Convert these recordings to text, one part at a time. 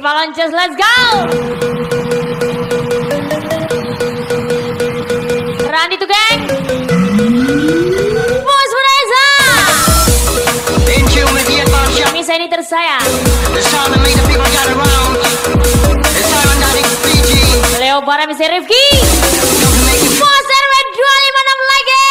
Viva Launches, let's go. Run itu geng. Bos Reza. Misa ini tersayang. Leo Bara Misa Rifki. Bos RW 256 lagi.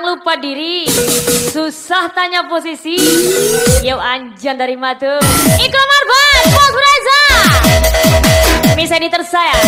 Lupa diri, susah tanya posisi. Yo anjan dari madu. Iklan Marban, Bos Reza. Misa ini tersayang.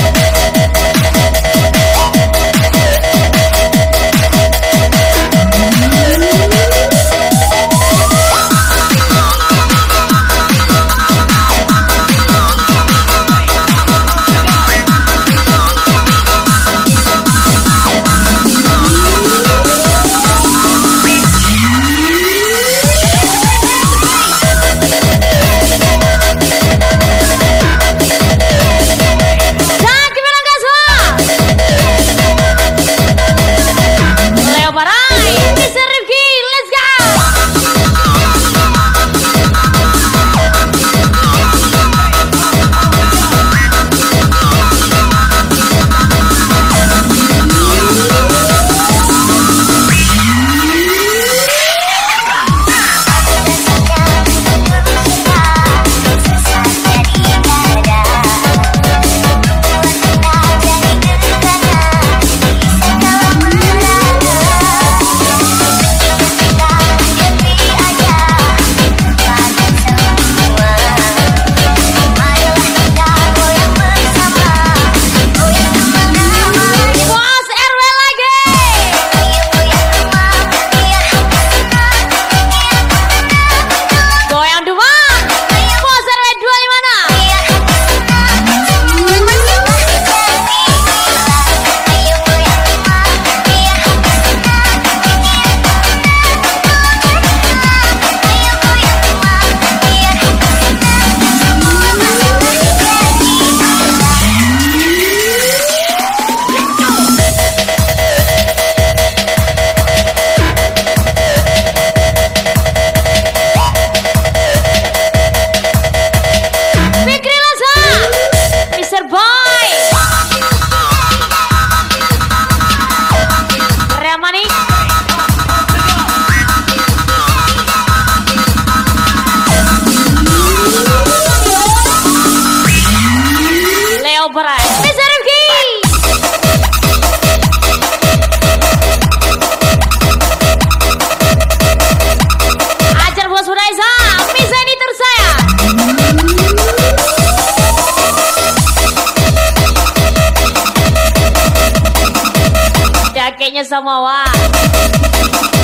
Semua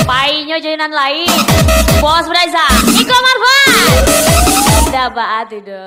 painya joinan lain Bos Reza Iklan Marban udah baat itu.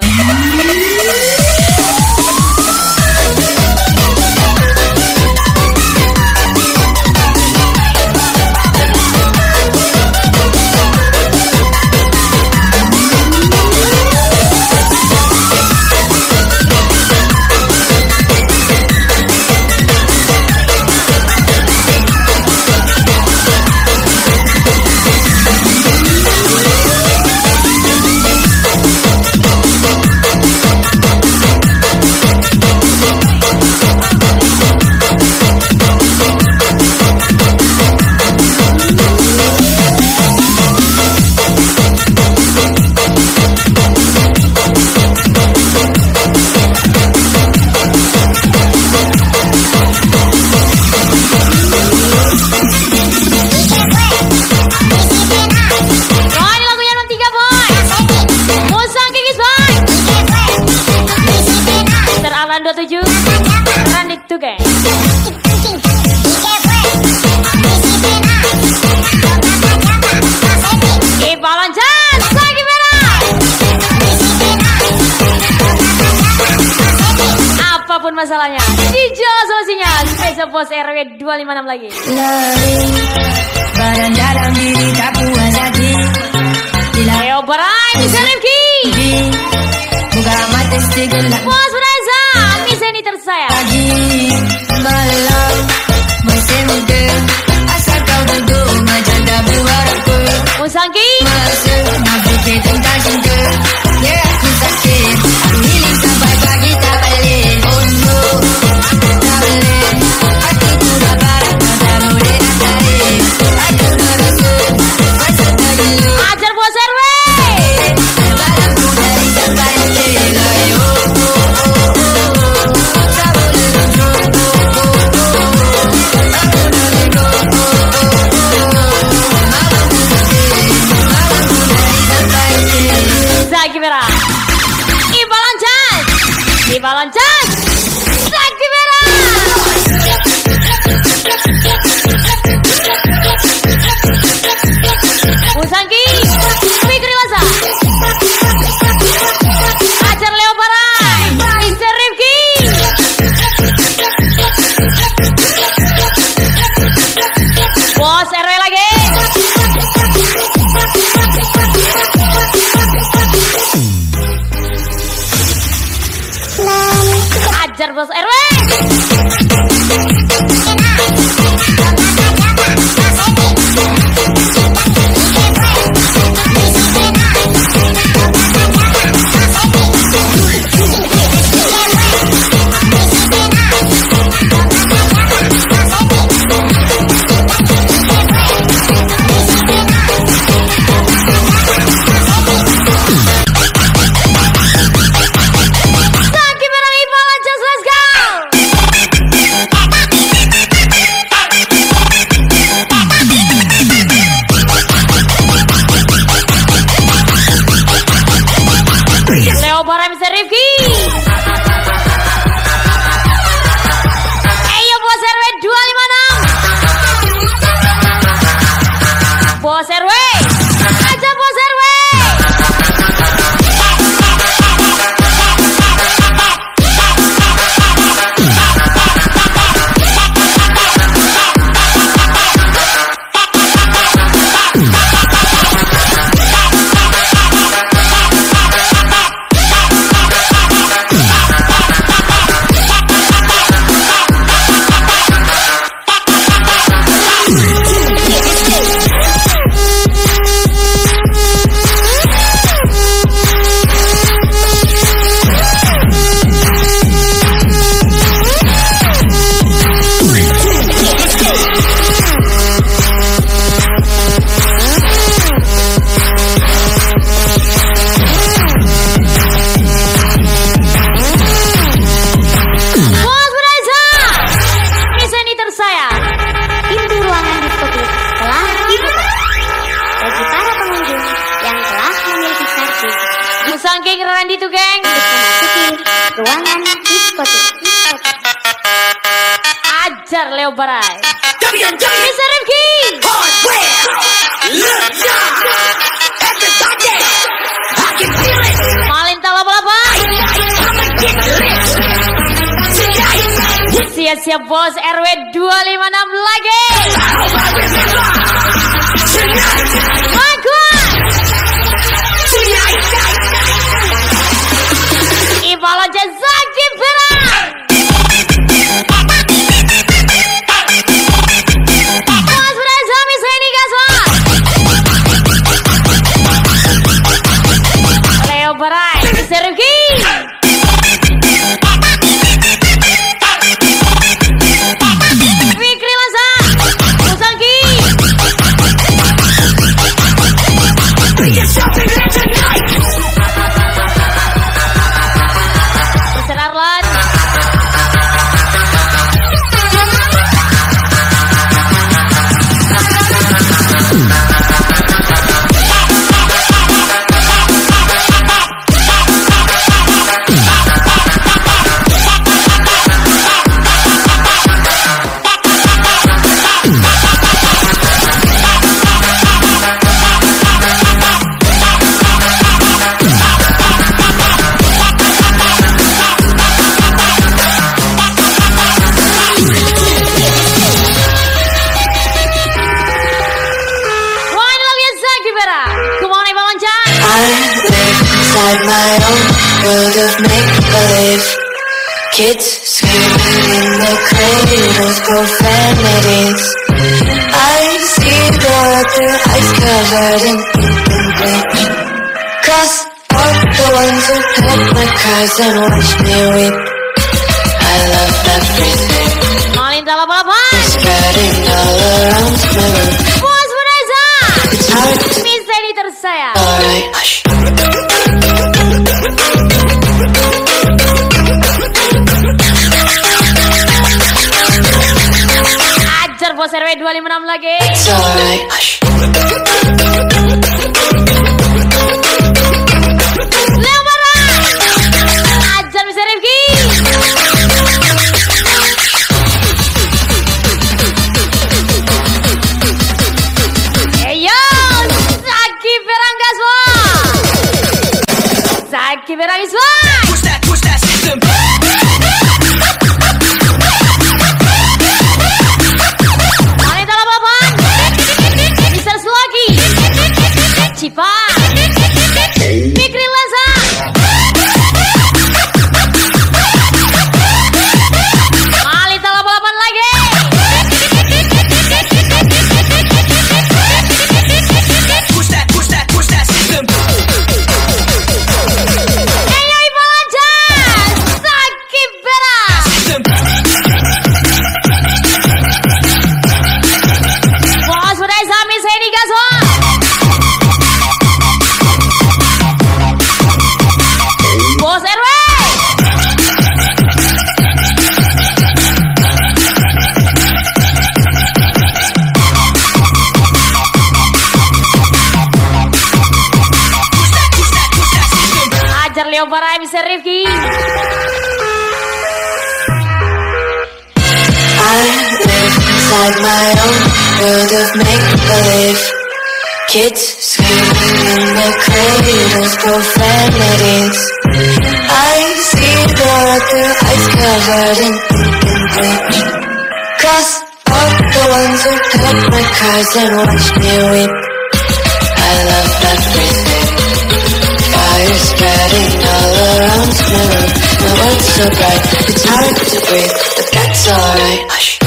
27 Randy Tuge. Balanjan lagi merah. Apapun masalahnya, dijual solusinya. Spesial Bos RW 256 lagi. Badan dalam diri tak puas hati. Leo Barai, Rifki. Buka mata segelap. Bos Reza, Misa ini tersayang. Pagi malam masih muda. Asal kau duduk macam dah buat aku. Musangki. Masuk nafsu tentang cinta. Ya aku sakit. Aku healing sampai pagi tak balik. Oh no, tak boleh. Aku sudah barang tak boleh nak tarik. Aku merasa masa terdulu. Ajar Bos RW. Barangku dari sampai nilai. Oh oh oh oh. Tak boleh duduk. Oh oh oh. Aku nak lego. Oh oh oh. Malamku sakit. Malamku dari sampai nilai. Zaki merah. Balanjan. Zaki merah. Musangki. Fikri Masa. Ajar Leo Barai. Mr. Rifki. Bos RW lagi. Ajar Bos RW. Leo Barai Mr. Rifki. Ayo Bos RW 256. Bos RW. Aja Bos RW. Musangking Randy tuh geng. Ruangan diskotik. Ajar Leo Barai. Mr. Rifki. Malin tak laba-laba. Siap-siap Bos RW 256 lagi. Bagus. Balanjan Zaki merah. Bos Reza Misa ini gaswat. Leo Barai Mr. Rifki. Fikri Masa. Musangki. inside my own world of make-believe. Kids screaming in the cradles, profanities. I see the world through ice covered in ink and bleach. Cross out the ones who heard my cries and watched me weep. I love everything. Malinda Balapan. Spreading all around my room. Bos Bonanza. It's hard to Miss Lady tersayang. alright, hush. Ajar Bos RW 256 lagi. It's alright, hush. Leo Barat. Ajar Miss Rifki. Eyo, Zaki Beranggaswa. Zaki Berangiswa. Push that system. Malinda Balapan. Mister Sluggy. Cipa. Fikri Laza. Malinda Balapan lagi. Push that system. Eyo Ibu Lancar. Zaki Berang. Bos udah sami saya nih gaswa. Bos RW. Ajar Leo Barai bisa Rifki. I live inside my own world of make-believe. Kids screaming in the cradles, profanities. I see the world through ice covered in ink and bleach. Cross out the ones who heard my cries and watched me weep. I love everything. Fire spreading all around my room. My world's so bright, it's hard to breathe, but that's alright. Hush.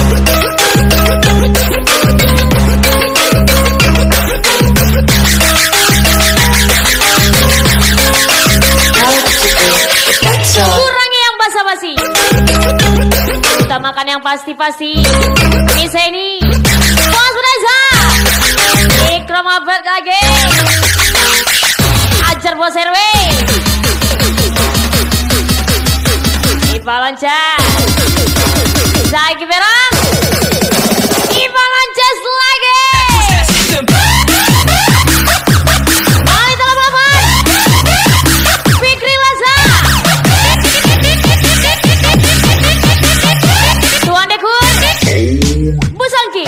Hard to breathe, but that's alright. Kurangi yang basa-basi. Utamakan yang pasti-pasti. Bisa ini. Bos Bonanza. Ikram Abad lagi. Ajar Bos RW. Ipa Lancar. Zaki Berang. Ipa Lancar lagi. Malinda Balapan. Fikri Laza. Tuan Dekun. Busangki.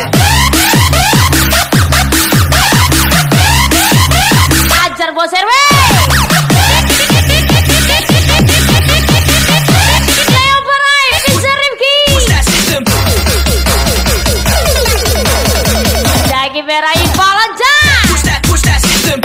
Ajar Bos RW. Leo Barai, Mister Rifki. Zaki Berai Balanca. Push that system.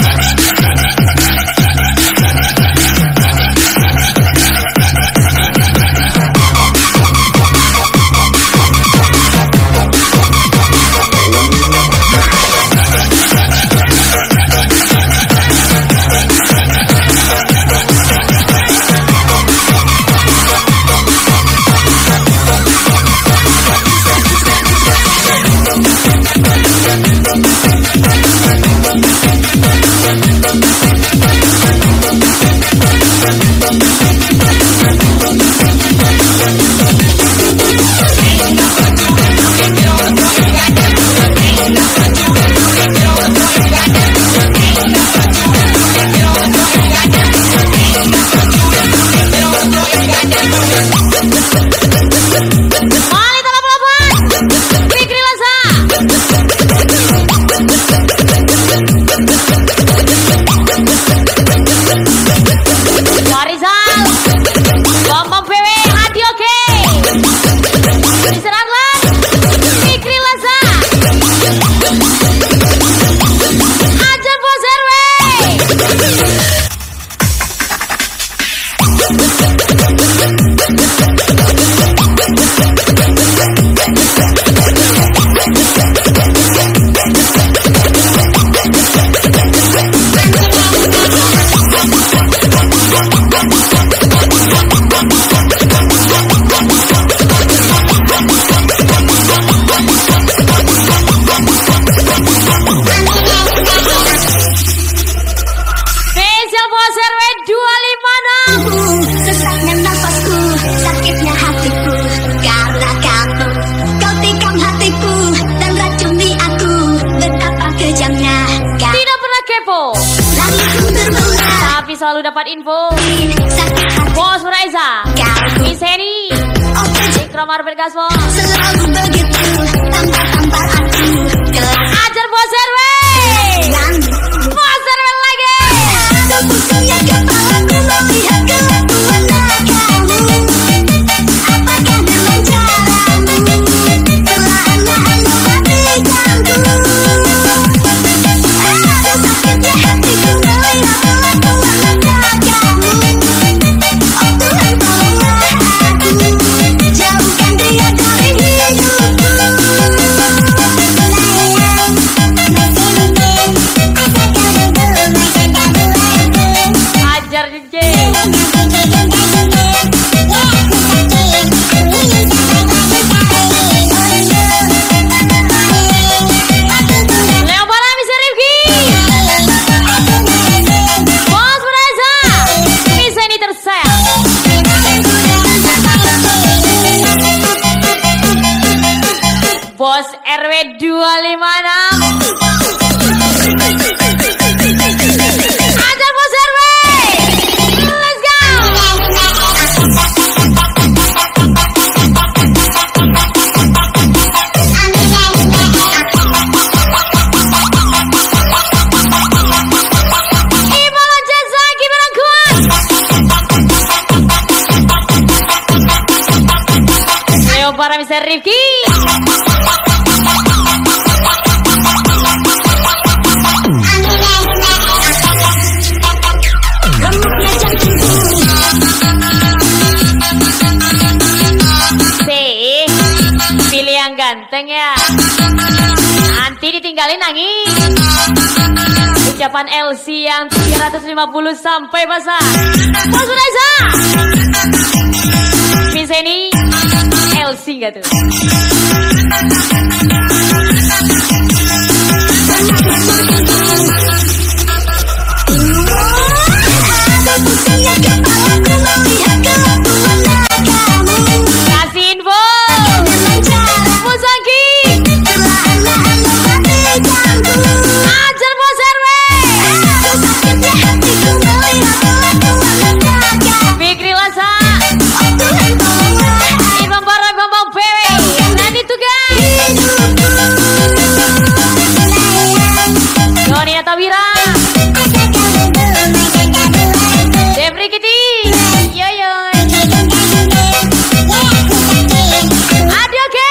Sesaknya nafasku, sakitnya hatiku, karena kamu, kau tikam hatiku dan racuni aku. Betapa kejamnya kau. Tidak pernah kepo, Langit pun berbunga, tapi selalu dapat info. sakit hati Bos Reza, kau. Miss Henny, Ikram Arbet Gaspo, Selalu begitu, tampar-tampar aku. ajar Bos RW, Bos RW lagi. Pusingnya kepalaku melihat kelakuan kamu. Apakah dengan caramu perlahan-lahan mematikanku? Aduh sakitnya hatiku melihat kelakuan kamu. Oh Tuhan tolonglah aku, jauhkan dia dari hidupku. Ajar DJ, Leo Bala Miss Rifki, Bos Reza, Miss Henny tersayang. Bos RW 256. Ajar Bos RW. Let's go. Imala Jasa gimana kuat? Leo para Mister Rifki. Pilih yang ganteng ya. Nanti ditinggalin nangis. Ucapan LC yang 350 sampai basah. Bos Reza, Miss Henny, LC gak tuh? Pusingnya kepalaku melihat kelakuan kamu. Kasih info. Bos Angki, Perlahan-lahan mematikanku. ajar Bos RW. Aduh sakitnya hatiku melihat kelakuan kamu. Fikri Lasa, Oh Tuhan tolonglah Ibang Bara Bambang PW. Dan itu guys, Doni Natawira, Debri Kitty, Yoyo, Adi oke.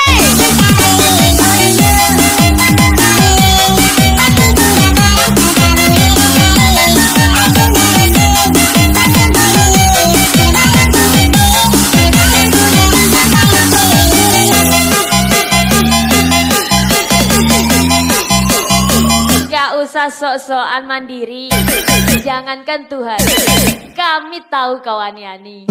Gak usah sok-sokan mandiri. Jangankan Tuhan, kami tahu kau ani-ani.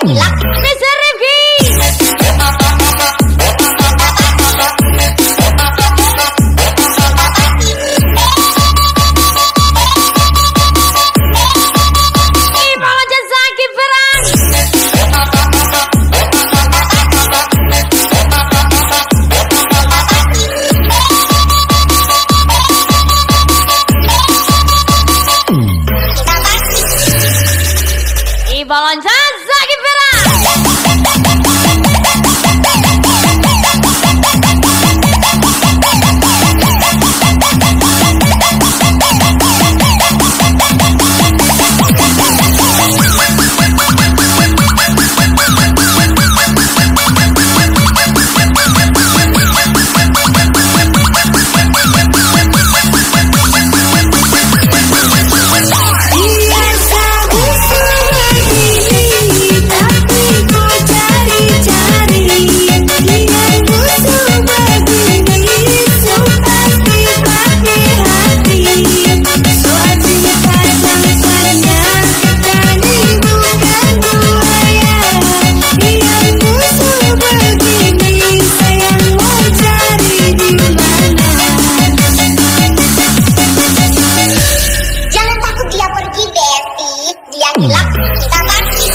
gilak. Mr. Rifki. Ibalan jasa kiperan. Ibalan jasa kiperan. Jangan takut dia pergi, Besti. Dia gilak, kita pasti.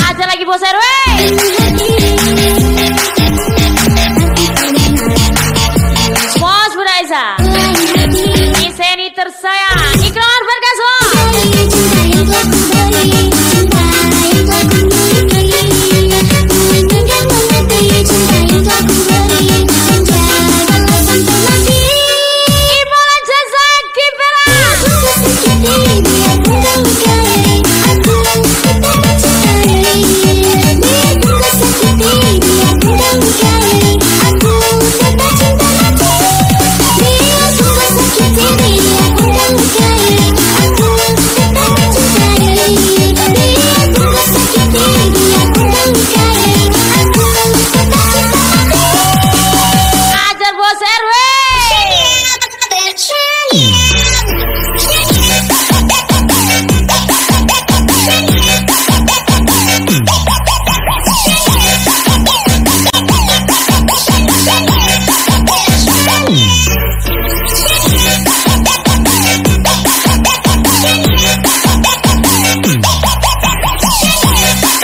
Ada lagi Bos RW. Bos Buraiza. Miseni tersayang. Iklan Arfan Kaso. Ibalan jasa kiperan. Ajar Bos RW.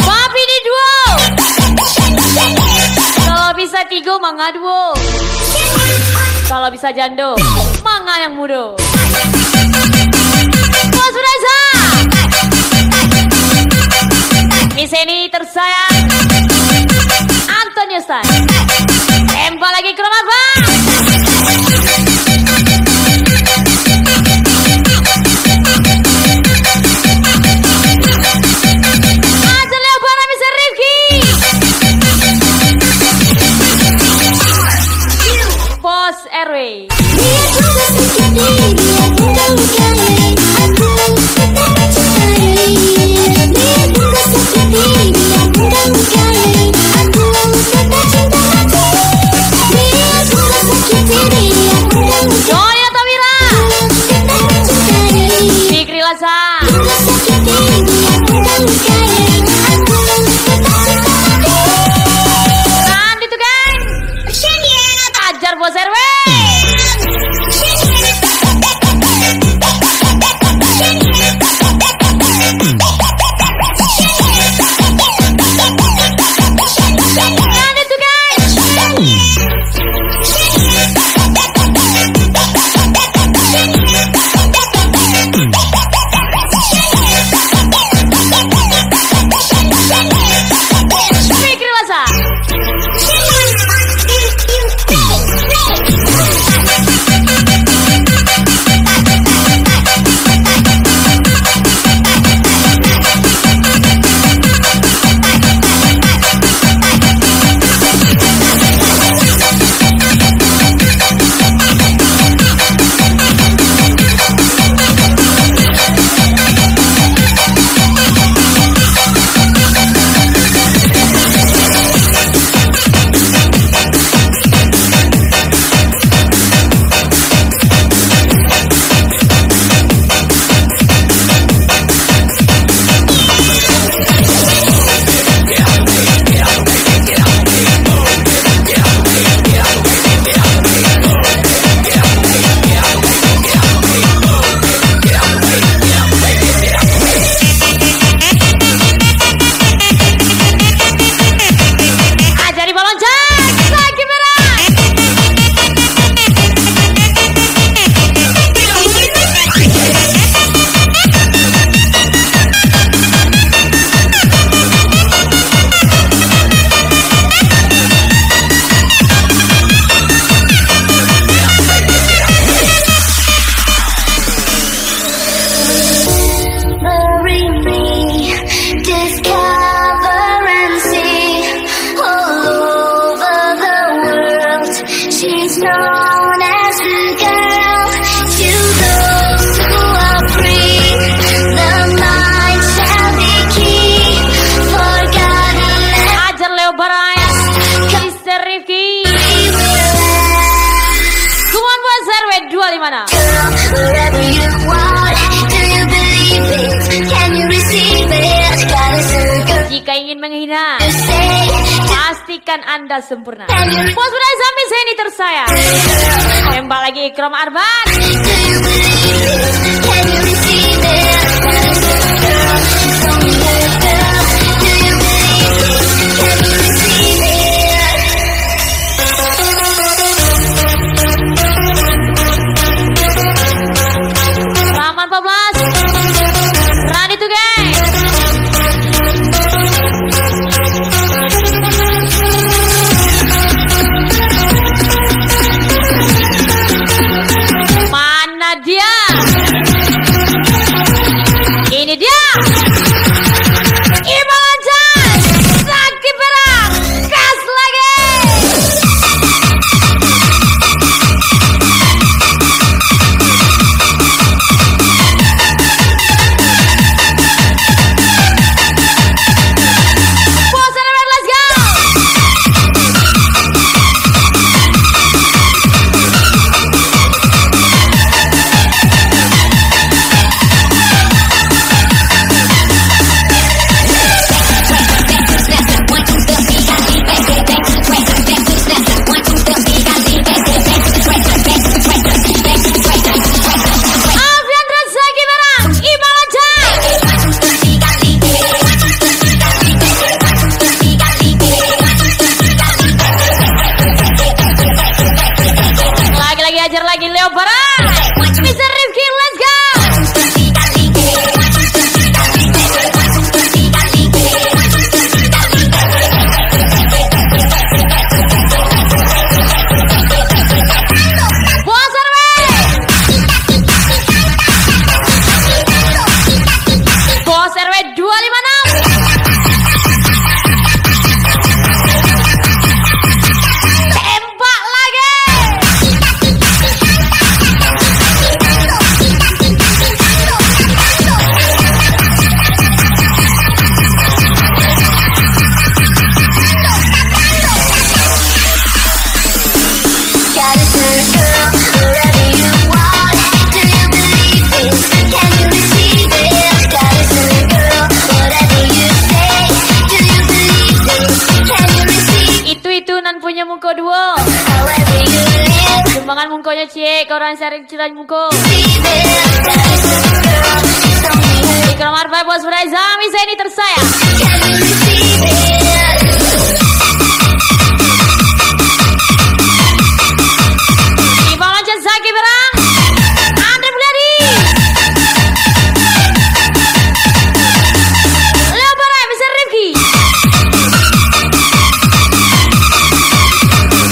Papi di duo. Kalau bisa tigo mangga duo. Kalau bisa jando mangga yang mudo. Bos Reza. Miseni tersayang. Antonius Tan. Tembak lagi ke rumah Bang. RW. Randy tuh kan. Ajar bos RW. Randy tuh kan. Fikri Wasa. Ajari balon jak lagi merah. Marry me, discover and see all over the world. She's known as the girl to those who are free. The mind shall be key, forgotten Ajar Leo Baraya. Mister Rifki. Kuman bos RW 25. girl. Whatever you want, do you believe it? Can you receive it? Got a circle Jika ingin menghina, to say. pastikan Anda sempurna. Bos Bray sampai sini tersayang. Tembak lagi Ikram Arban. Do you believe it? Can you receive it? Got a circle, show me the girl. Do you believe it? Can you receive it? Rahman 14. Randy tuh guys. Mana dia? Jangan mungkonya cie, kau orang sharing cilan mungko. Ikram Arba Bos Reza, Misa ini tersayang. Ibang Lancar Zaki Berang, Andre Mulyadi. Leo Barai, Mr. Rifki.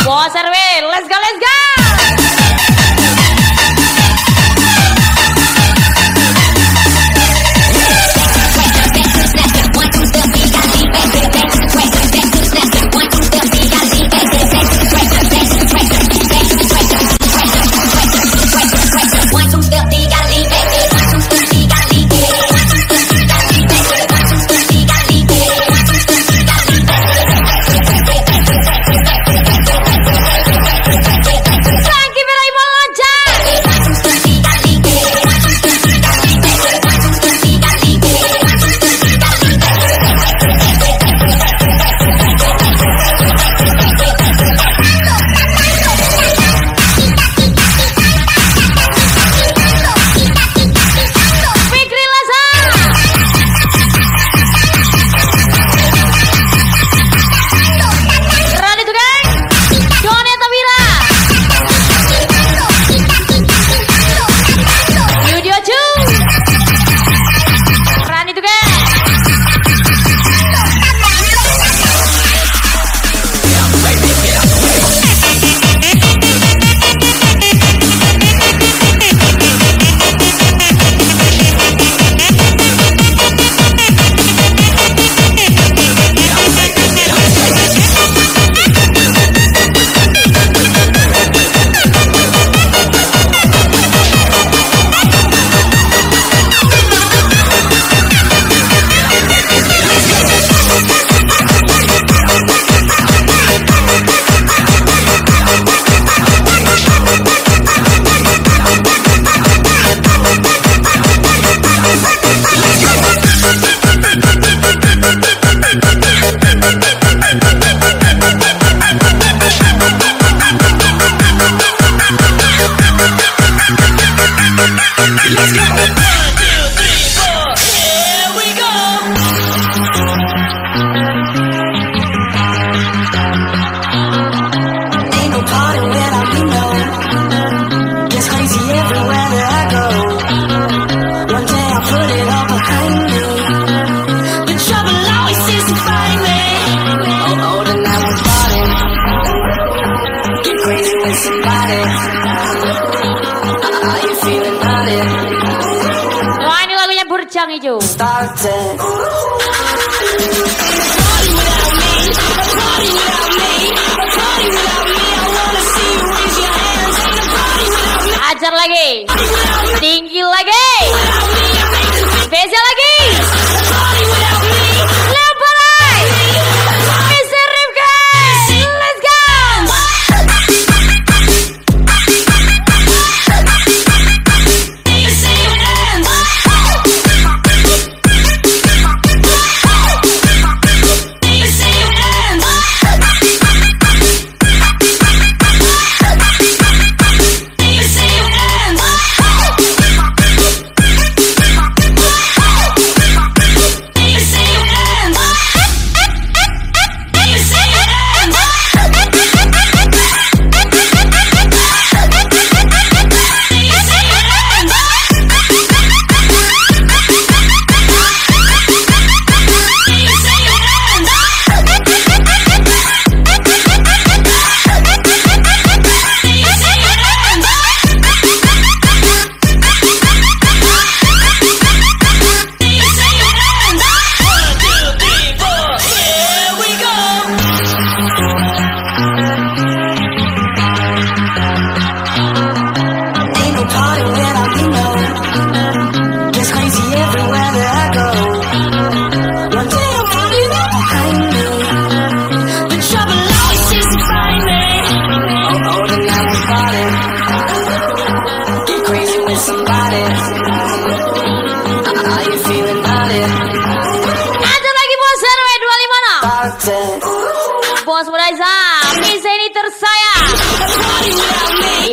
Bos RW, let's go, let's go. Wah, ini lagunya Burjang Hijau. Ajar lagi, tinggi lagi, spesial lagi. Lebaran, Mr. Rifki, let's go.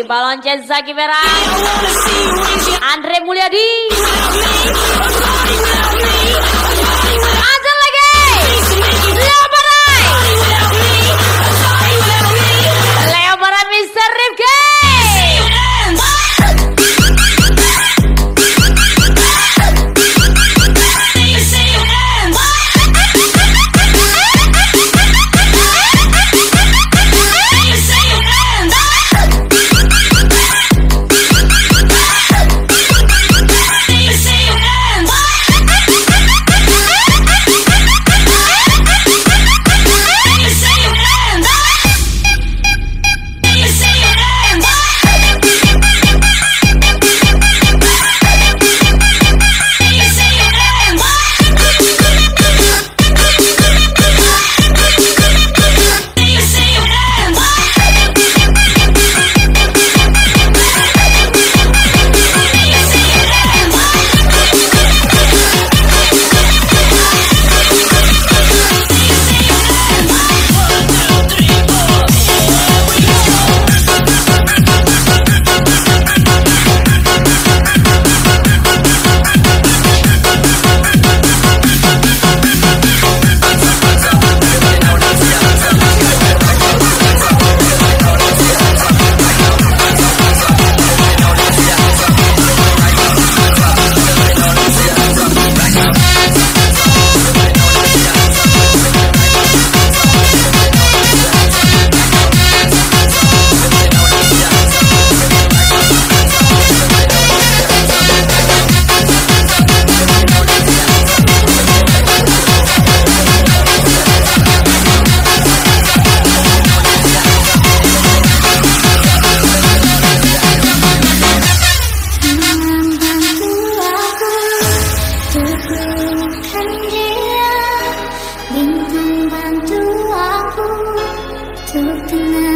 Balon Chen Zaki Merah, Andre Mulyadi, Ajar lagi, Leo Barai, Leo Barai Mr. Rifki.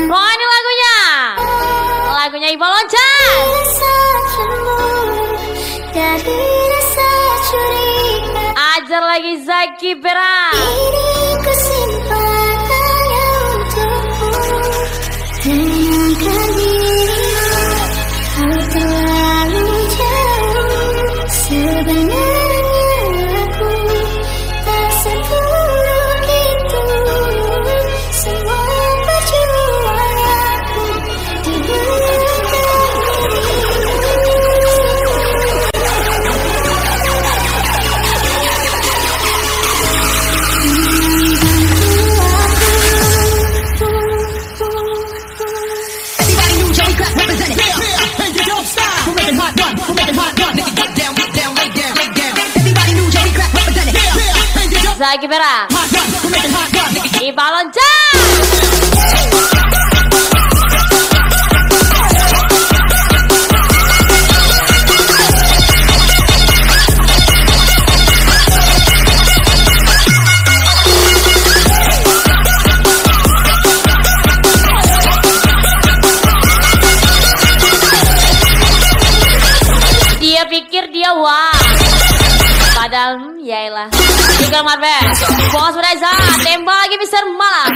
Wah, ini lagunya Ibu Loncat. Ajar lagi Zaki Merah. Zaki Merah, Ibu Loncat. Dia pikir dia wah, padahal yaelah. Tinggal Marvel, Bos Reza, tembak lagi Mr. Malam.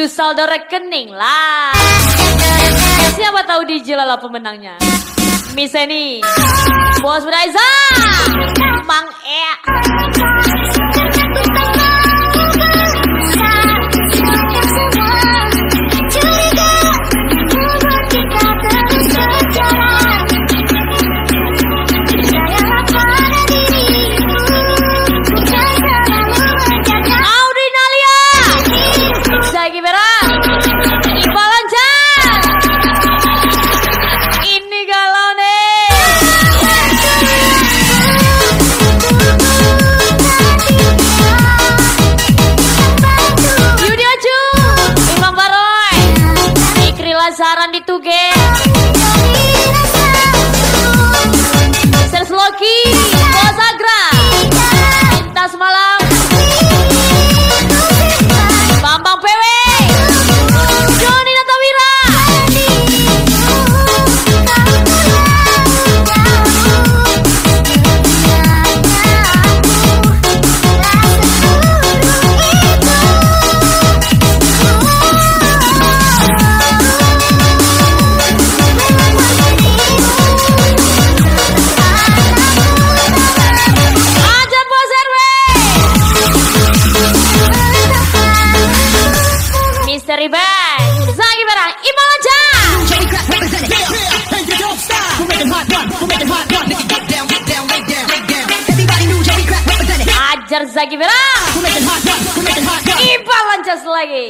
Saldo rekening lah. Siapa tahu dijelalah pemenangnya. Miss Eni, Bos Reza, Mang Ea. Audrey Nalia. Zaki Merah. Ipa lancas lagi.